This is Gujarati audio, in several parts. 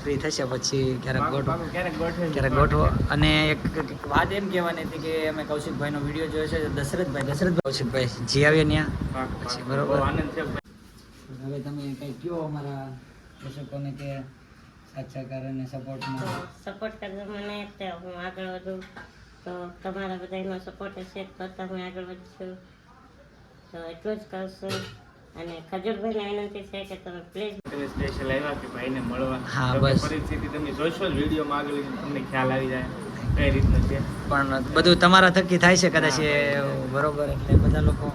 ફ્રી થશે પછી ક્યારેક ગોઠવો. અને એક વાત એમ કહેવાની હતી કે અમે કૌશિકભાઈનો વિડીયો જોયો છે, દશરથભાઈ કૌશિકભાઈ જી આવીએ ત્યાં પછી બરોબર. હવે તમે કંઈ કહો અમારા દર્શકોને કે સાચા અને સપોર્ટ કરજો મને, તો હું આગળ વધું. તો તમારા બધાનો સપોર્ટ હશે તો તમે આગળ વધશો. તો એટલું જ કરશું. અને ખજૂરભાઈને વિનંતી છે કે તમે પ્લીઝ સ્પેશિયલ આવ્યા કે ભાઈને મળવા. હા બસ પરિસ્થિતિ તમે જોશો વિડીયોમાં આગળ તમને ખ્યાલ આવી જાય કઈ રીતનું છે. પણ બધું તમારા થકી થાય છે કદાચ એ બરોબર. એટલે બધા લોકો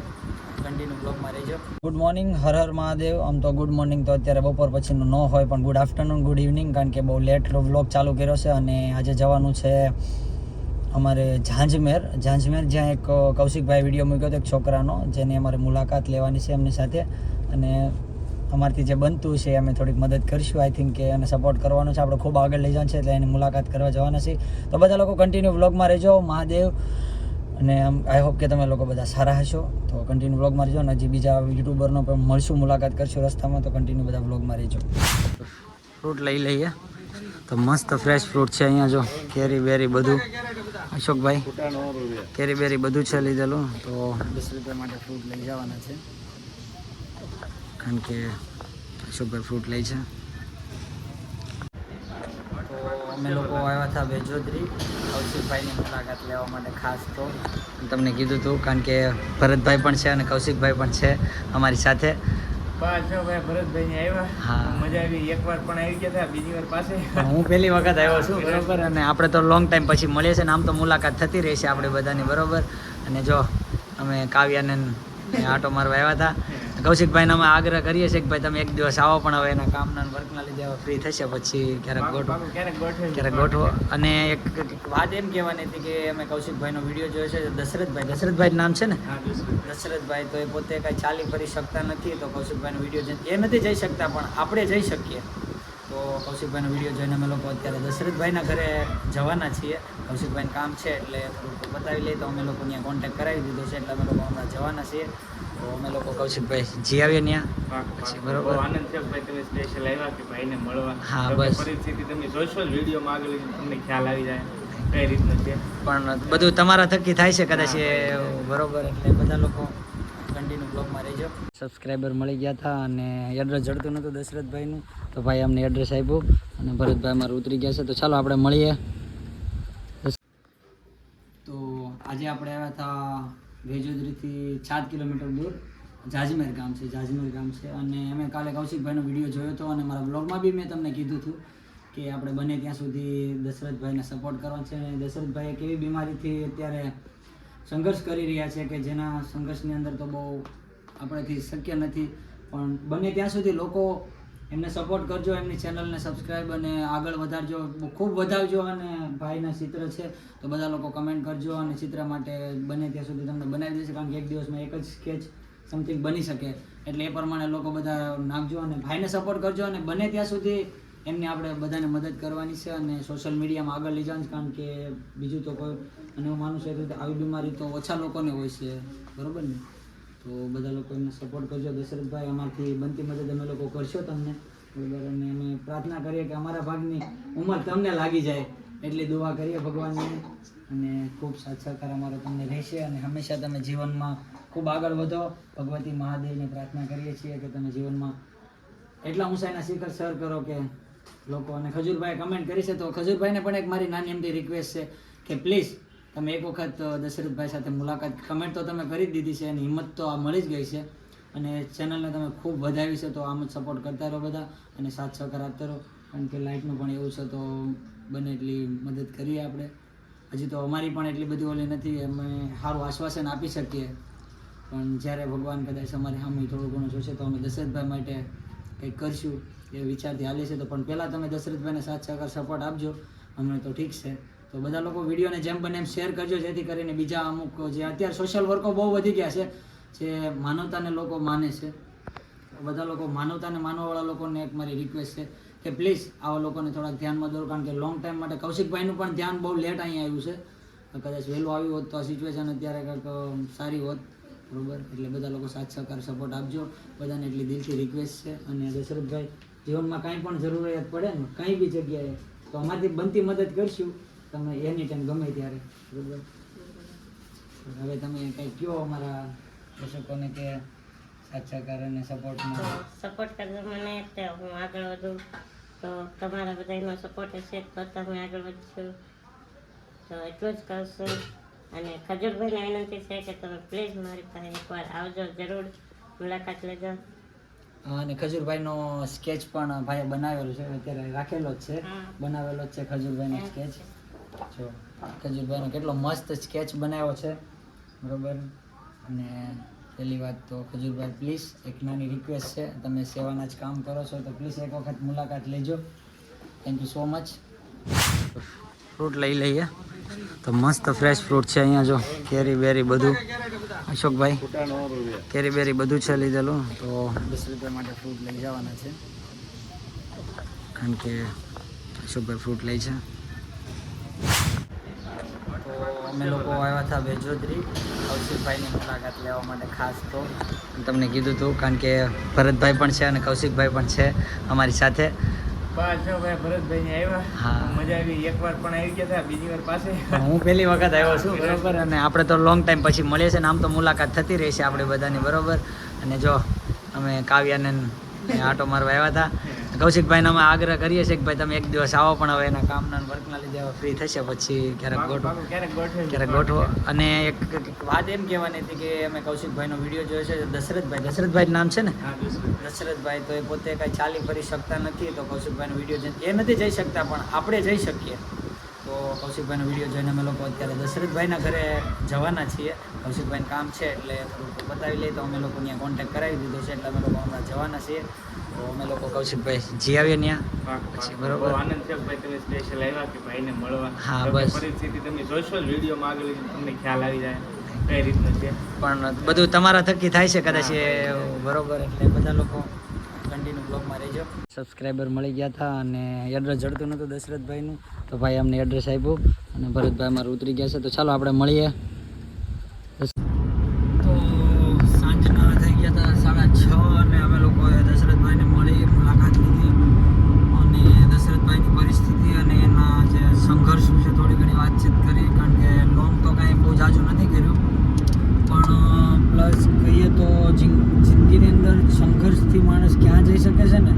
કન્ટિન્યુ બ્લોગમાં રહેજો. Good morning, Har Har Mahadev. આમ તો ગુડ મોર્નિંગ તો અત્યારે બપોર પછીનું ન હોય, પણ ગુડ આફ્ટરનૂન, ગુડ ઇવનિંગ, કારણ કે બહુ લેટ વ્લોગ ચાલુ કર્યો છે. અને આજે જવાનું છે અમારે ઝાંઝમેર, જ્યાં એક કૌશિકભાઈ વિડીયો મૂક્યો હતો એક છોકરાનો, જેની અમારે મુલાકાત લેવાની છે એમની સાથે. અને અમારથી જે બનતું છે અમે થોડીક મદદ કરીશું. આઈ થિંક કે એને સપોર્ટ કરવાનો છે, આપણે ખૂબ આગળ લઈ જવાનું છે, એટલે એની મુલાકાત કરવા જવાના છે. તો બધા લોકો કન્ટિન્યુ વ્લોગમાં રહેજો. મહાદેવ. અને આઈ હોપ કે તમે લોકો બધા સારા હશો. તો કન્ટિન્યુ વ્લોગમાં રહેજો. અને હજી બીજા યુટ્યુબરનો પણ મળશું, મુલાકાત કરશું રસ્તામાં. તો કન્ટિન્યુ બધા વ્લોગમાં રહેજો. ફ્રૂટ લઈ લઈએ. તો મસ્ત ફ્રેશ ફ્રૂટ છે અહીંયા. જો કેરી બેરી બધું, અશોકભાઈ કેરી બેરી બધું છે લીધેલું. તો 10 રૂપિયા માટે ફ્રૂટ લઈ જવાના છે, કારણ કે અશોકભાઈ ફ્રૂટ લઈ છે. તો અમે લોકો આવ્યા હતા વેજોદરી કૌશિકભાઈની મુલાકાત લેવા માટે ખાસ. તો તમને કીધું હતું, કારણ કે ભરતભાઈ પણ છે અને કૌશિકભાઈ પણ છે અમારી સાથે. ભરતભાઈ આવ્યા, હા મજા આવી. એકવાર પણ આવી ગયા હતા, બીજી વાર પાસે હું પહેલી વખત આવ્યો છું બરોબર. અને આપણે તો લોંગ ટાઈમ પછી મળીએ છીએ ને આમ તો મુલાકાત થતી રહી છે આપણે બધાની બરોબર. અને જો અમે કાવ્યાને આટો મારવા આવ્યા હતા. કૌશિકભાઈને અમે આગ્રહ કરીએ છીએ કે ભાઈ તમે એક દિવસ આવો, પણ હવે એના કામના વર્કના લીધે હવે ફ્રી થશે પછી ક્યારેક ગોઠવો. અને એક વાત એમ કહેવાની હતી કે અમે કૌશિકભાઈનો વિડીયો જોયો છે, દશરથભાઈ નામ છે ને, દશરથભાઈ. તો એ પોતે કાંઈ ચાલી ફરી શકતા નથી, તો કૌશિકભાઈનો વિડીયો એ નથી જઈ શકતા, પણ આપણે જઈ શકીએ. તો કૌશિકભાઈનો વિડીયો જોઈને અમે લોકો અત્યારે દશરથભાઈના ઘરે જવાના છીએ. કૌશિકભાઈને કામ છે એટલે થોડુંક બતાવી લઈએ. તો અમે લોકો ત્યાં કોન્ટેક્ટ કરાવી દીધો છે, એટલે અમે લોકો હમણાં જવાના છીએ. તો અમે લોકો કૌશિકભાઈ જી આવીએ ત્યાં પછી બરોબર. આનંદ છે ભાઈ તમે સ્પેશિયલ આવ્યા કે ભાઈને મળવા. હા બસ. પરિસ્થિતિ તમે જોશો વિડીયોમાં આગળ તમને ખ્યાલ આવી જાય કઈ રીતનું છે. પણ બધું તમારા થકી થાય છે કદાચ એ બરોબર. એટલે બધા લોકો કન્ટિન્યુ બ્લોગમાં રહેજો. સબસ્ક્રાઈબર મળી ગયા હતા અને એડ્રેસ જડતું નહોતું દશરથભાઈનું, તો ભાઈ અમને એડ્રેસ આપ્યું અને ભરતભાઈ અમારે ઉતરી ગયા છે. તો ચાલો આપણે મળીએ. તો આજે આપણે આવ્યા હતા વેજોદરીથી 7 કિલોમીટર દૂર ઝાંઝમેર ગામ છે. અને અમે કાલે કૌશિકભાઈનો વિડીયો જોયો હતો અને મારા બ્લોગમાં બી મેં તમને કીધું હતું કે આપણે બને ત્યાં સુધી દશરથભાઈને સપોર્ટ કરવાનો છે. અને દશરથભાઈ એક એવી બીમારીથી અત્યારે સંઘર્ષ કરી રહ્યા છે કે જેના સંઘર્ષની અંદર તો બહુ આપણેથી શક્ય નથી, પણ બને ત્યાં સુધી લોકો એમને સપોર્ટ કરજો, એમની ચેનલને સબસ્ક્રાઈબ અને આગળ વધારજો, ખૂબ વધારજો. અને ભાઈના ચિત્ર છે તો બધા લોકો કમેન્ટ કરજો, અને ચિત્ર માટે બને ત્યાં સુધી તમને બનાવી દેશે, કારણ કે એક દિવસમાં એક જ સ્કેચ સમથિંગ બની શકે. એટલે એ પ્રમાણે લોકો બધા નાખજો અને ભાઈને સપોર્ટ કરજો. અને બને ત્યાં સુધી એમને આપણે બધાને મદદ કરવાની છે અને સોશિયલ મીડિયામાં આગળ લઈ જવાનું, કારણ કે બીજું તો કોઈ, અને હું માનું છું કે આવી બીમારી તો ઓછા લોકોને હોય છે બરાબર ને. તો બધા લોકો એમને સપોર્ટ કરજો. દશરથભાઈ અમારથી બનતી મદદ અમે લોકો કરશો તમને બરાબર. અને અમે પ્રાર્થના કરીએ કે અમારા ભાગની ઉંમર તમને લાગી જાય એટલી દુઆ કરીએ ભગવાનની. અને ખૂબ સાથ સહકાર અમારો તમને રહેશે અને હંમેશા તમે જીવનમાં ખૂબ આગળ વધો. ભગવતી મહાદેવને પ્રાર્થના કરીએ છીએ કે તમે જીવનમાં એટલા ઊંચાઈના શિખર સર કરો કે લોકો. અને ખજૂરભાઈ કમેન્ટ કરી છે, તો ખજૂરભાઈને પણ એક મારી નાની એમથી રિક્વેસ્ટ છે કે પ્લીઝ તમે એક વખત દશરથભાઈ સાથે મુલાકાત, કમેન્ટ તો તમે કરી જ દીધી છે અને હિંમત તો આ મળી જ ગઈ છે. અને ચેનલને તમે ખૂબ વધાવી છે, તો આમ જ સપોર્ટ કરતા રહો બધા અને સાથ સહકાર આપતા રહો, કારણ કે લાઇટનું પણ એવું છે. તો બને એટલી મદદ કરીએ આપણે. હજી તો અમારી પણ એટલી બધી ઓલી નથી, અમે સારું આશ્વાસન આપી શકીએ, પણ જ્યારે ભગવાન કદાચ અમારી સામે થોડું ઘણું જોશે તો અમે દશરથભાઈ માટે કંઈક કરશું એ વિચારથી હાલે છે. તો પણ પહેલાં તમે દશરથભાઈને સાથ સહકાર સપોર્ટ આપજો અમને, તો ઠીક છે. તો બધા લોકો વિડીયોને જેમ બને એમ શેર કરજો, જેથી કરીને બીજા અમુક જે અત્યારે સોશિયલ વર્કો બહુ વધી ગયા છે, જે માનવતાને લોકો માને છે, બધા લોકો માનવતાને માનવાવાળા લોકોને એક મારી રિક્વેસ્ટ છે કે પ્લીઝ આવા લોકોને થોડાક ધ્યાનમાં દોરો, કારણ કે લોંગ ટાઈમ માટે કૌશિકભાઈનું પણ ધ્યાન બહુ લેટ અહીંયા આવ્યું છે. કદાચ વહેલું આવ્યું હોત તો આ સિચ્યુએશન અત્યારે કંઈક સારી હોત બરાબર. એટલે બધા લોકો સાથ સહકાર સપોર્ટ આપજો બધાને, એટલી દિલથી રિક્વેસ્ટ છે. અને દશરથભાઈ જીવનમાં કાંઈ પણ જરૂરિયાત પડે ને કાંઈ બી જગ્યાએ તો અમારી બનતી મદદ કરશું તમે એની ટાઈમ ગમે ત્યારે, બરોબર? હવે તમે કંઈ કહો અમારા દર્શકોને કે સાથ સહકાર અને સપોર્ટમાં. તો સપોર્ટ કરજો મને, તો હું આગળ વધું. તો તમારા બધાનો સપોર્ટ હશે તો તમે આગળ વધશો. તો એટલું જ કરશું. અને ખજૂરભાઈને વિનંતી છે કે તમે પ્લીઝ મારી પાસે એકવાર આવજો, જરૂર મુલાકાત લેજો. અને ખજૂરભાઈનો સ્કેચ પણ ભાઈએ બનાવેલો છે, અત્યારે રાખેલો જ છે, હા. બનાવેલો જ છે ખજૂરભાઈનો સ્કેચ. જો ખજૂરભાઈનો કેટલો મસ્ત સ્કેચ બનાવ્યો છે, બરોબર? અને પહેલી વાત તો ખજૂરભાઈ પ્લીઝ એક નાની રિક્વેસ્ટ છે, તમે સેવાના જ કામ કરો છો તો પ્લીઝ એક વખત મુલાકાત લેજો. Thank you so much. Fruit લઈ લઈએ. તો મસ્ત ફ્રેશ ફ્રૂટ છે અહીંયા, જો કેરી બેરી બધું. અશોકભાઈ કેરી બેરી બધું છે લીધેલું, તો 10 રૂપિયા માટે ફ્રૂટ લઈ જવાના છે, કારણ કે અશોકભાઈ ફ્રૂટ લઈ છે. તો અમે લોકો આવ્યા હતા વેજોદરી કૌશિકભાઈની મુલાકાત લેવા માટે ખાસ. તો તમને કીધું હતું, કારણ કે ભરતભાઈ પણ છે અને કૌશિકભાઈ પણ છે અમારી સાથે. હા, મજા આવી. એકવાર પણ આવી ગયા હતા, બીજી વાર પાસે હું પહેલી વખત આવ્યો છું, બરોબર? અને આપણે તો લોંગ ટાઈમ પછી મળીએ છીએ ને આમ તો મુલાકાત થતી રહેશે આપણે બધાની, બરોબર? અને જો અમે કાવ્યાને આટો મારવા આવ્યા હતા. કૌશિકભાઈને અમે આગ્રહ કરીએ છીએ કે ભાઈ તમે એક દિવસ આવો, પણ હવે એના કામના વર્કના લીધે હવે ફ્રી થશે પછી ક્યારેક ગોઠવો. અને એક વાત એમ કહેવાની હતી કે અમે કૌશિકભાઈનો વિડીયો જોયો છે, દશરથભાઈ નામ છે ને, દશરથભાઈ, તો એ પોતે કાંઈ ચાલી ફરી શકતા નથી, તો કૌશિકભાઈનો વિડીયો એ નથી જઈ શકતા, પણ આપણે જઈ શકીએ. તો કૌશિકભાઈનો વિડીયો જોઈને અમે લોકો અત્યારે દશરથભાઈના ઘરે જવાના છીએ. કૌશિકભાઈનું કામ છે એટલે થોડુંક બતાવી લઈએ, તો અમે લોકો ત્યાં કોન્ટેક્ટ કરાવી દીધો છે, એટલે અમે લોકો હમણાં જવાના છીએ. તો અમે લોકો કૌશિકભાઈ જી આવીએ ત્યાં પછી, બરોબર? આનંદ છે ભાઈ, તમે સ્પેશિયલ આવ્યા કે ભાઈને મળવા. હા, તો બસ. પરિસ્થિતિ તમે જોશો વિડીયોમાં આગળ તમને ખ્યાલ આવી જાય કઈ રીતનું છે. પણ બધું તમારા થકી થાય છે કદાચ એ, બરોબર? એટલે બધા લોકો કન્ટિન્યુ બ્લોગમાં રહેજો. સબસ્ક્રાઈબર મળી ગયા હતા અને એડ્રેસ જડતું નહોતું દશરથભાઈનું, તો ભાઈ અમને એડ્રેસ આપ્યું અને ભરતભાઈ અમારું ઉતરી ગયા છે. તો ચાલો આપણે મળીએ. તો સાંજના થઈ ગયા હતા 6:30 અને અમે લોકોએ દશરથભાઈને મળી, મુલાકાત લીધી અને દશરથભાઈની પરિસ્થિતિ અને એના જે સંઘર્ષ વિશે થોડી ઘણી વાતચીત કરી, કારણ કે લોંગ તો કાંઈ બહુ જાજુ નથી કર્યું, પણ પ્લસ કહીએ તો જિંદગીની અંદર સંઘર્ષથી માણસ ક્યાં જઈ શકે છે ને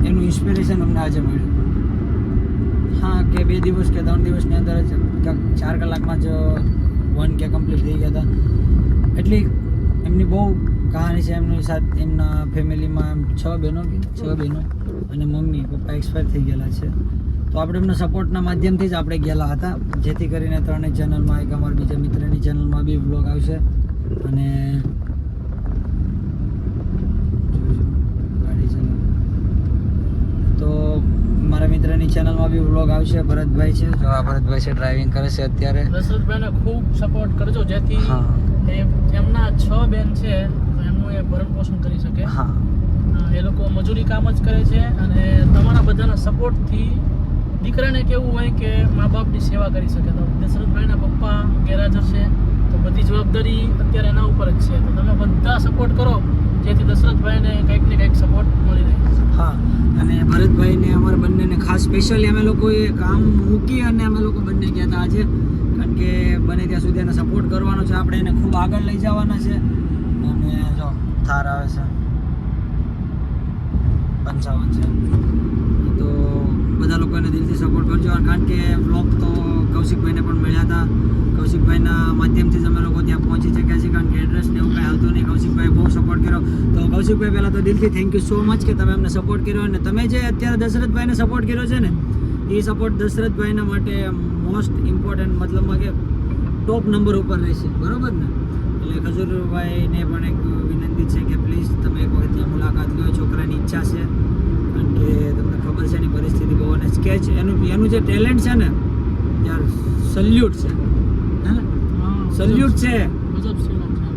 એનું ઇન્સ્પિરેશન અમને આજે મળ્યું. હા, કે 2 દિવસ કે 3 દિવસની અંદર જ 4 કલાકમાં જ 1K કમ્પ્લીટ થઈ ગયા હતા. એટલી એમની બહુ કહાની છે. એમની સાથે એમના ફેમિલીમાં 6 બહેનો અને મમ્મી પપ્પા એક્સપાયર થઈ ગયેલા છે. તો આપણે એમના સપોર્ટના માધ્યમથી જ આપણે ગયેલા હતા, જેથી કરીને 3 ચેનલમાં, એક અમારા બીજા મિત્રની ચેનલમાં બી વ્લોગ આવશે અને તો મારા મિત્રની ચેનલમાં બી વ્લોગ આવશે. ભરતભાઈ છે, જો આ ભરતભાઈ છે, ડ્રાઇવિંગ કરે છે અત્યારે. દશરથભાઈને ખૂબ સપોર્ટ કરજો, જેથી હા, એમના 6 બેન છે તો એમનું એ ભરણ પોષણ કરી શકે. હા, એ લોકો મજૂરી કામ જ કરે છે અને તમારા બધાના સપોર્ટથી દીકરાને કેવું હોય કે મા બાપની સેવા કરી શકે. તો દશરથભાઈના પપ્પા ગેરહાજર છે, તો બધી જવાબદારી અત્યારે એના ઉપર જ છે. તો તમે બધા સપોર્ટ કરો, જેથી દશરથભાઈને કંઈક ને કંઈક સપોર્ટ મળી રહે. હા. અને ભરતભાઈને અમારા બંનેને ખાસ સ્પેશિયલી અમે લોકોએ કામ મૂકી અને અમે લોકો બંને ગયા હતા આજે, કારણ કે બને ત્યાં સુધી એને સપોર્ટ કરવાનો છે. આપણે એને ખૂબ આગળ લઈ જવાના છે. અને જો થાર આવે છે 55 છે, તો બધા લોકો એને દિલથી સપોર્ટ કરજો. કારણ કે વ્લોગ તો કૌશિકભાઈને પણ મળ્યા હતા, કૌશિકભાઈના માધ્યમથી જ અમે લોકો ત્યાં પહોંચી શક્યા છીએ, કારણ કે એડ્રેસ ને એવું કાંઈ આવતું નહીં. કૌશિકભાઈ બહુ સપોર્ટ કર્યો, તો કૌશિકભાઈ પહેલાં તો દિલથી થેન્ક યુ સો મચ કે તમે અમને સપોર્ટ કર્યો. અને તમે જે અત્યારે દશરથભાઈને સપોર્ટ કર્યો છે ને, એ સપોર્ટ દશરથભાઈના માટે મોસ્ટ ઇમ્પોર્ટન્ટ, મતલબમાં કે ટોપ નંબર ઉપર રહેશે, બરાબર ને? એટલે ખજૂરભાઈને પણ એક વિનંતી છે કે પ્લીઝ તમે એક વખત ત્યાં મુલાકાત લો. છોકરાની ઈચ્છા છે, કારણ કે તમને ખબર છે એની પરિસ્થિતિ બહુ, અને સ્કેચ એનું જે ટેલેન્ટ છે ને યાર, સલ્યુટ છે, હે ને? સલ્યુટ છે. ગજબ શ્રીલંક છે.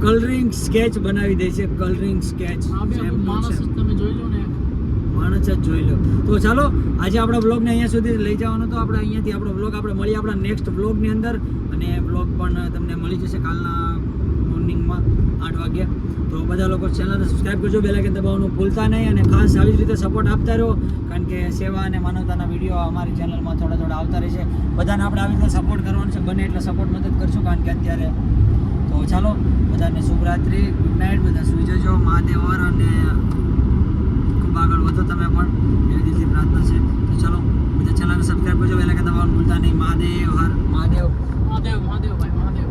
કલરિંગ સ્કેચ બનાવી દે છે, કલરિંગ સ્કેચ. આ બે માણસ જ તમે જોઈ લો ને, માણસ જ જોઈ લો. તો ચાલો આજે આપણા બ્લોગને અહીંયા સુધી લઈ જવાનો તો આપણે અહીંયાથી આપણો બ્લોગ આપણે મળીએ આપણા નેક્સ્ટ બ્લોગની અંદર. અને બ્લોગ પણ તમને મળી જશે કાલના ઇવનિંગમાં 8 વાગે. તો બધા લોકો ચેનલને સબસ્ક્રાઈબ કરજો, બેલ આઇકન દબાવવાનું ભૂલતા નહીં અને ખાસ આવી જ રીતે સપોર્ટ આપતા રહો, કારણ કે સેવા અને માનવતાના વિડીયો અમારી ચેનલમાં થોડા આવતા રહે છે. બધાને આપણે આવી રીતે સપોર્ટ કરવાનો છે, બને એટલે સપોર્ટ મદદ કરશું, કારણ કે અત્યારે તો ચાલો બધાને શુભરાત્રિ, ગુડ નાઇટ, બધા સુઈ જજો, મહાદેવ હર, અને ખૂબ આગળ વધો તમે પણ, એવી દિલથી પ્રાર્થના છે. તો ચાલો બધા ચેનલને સબસ્ક્રાઈબ કરજો, બેલ આઇકન દબાવવાનું ભૂલતા નહીં. મહાદેવ હર, મહાદેવ. મહાદેવ ભાઈ મહાદેવ.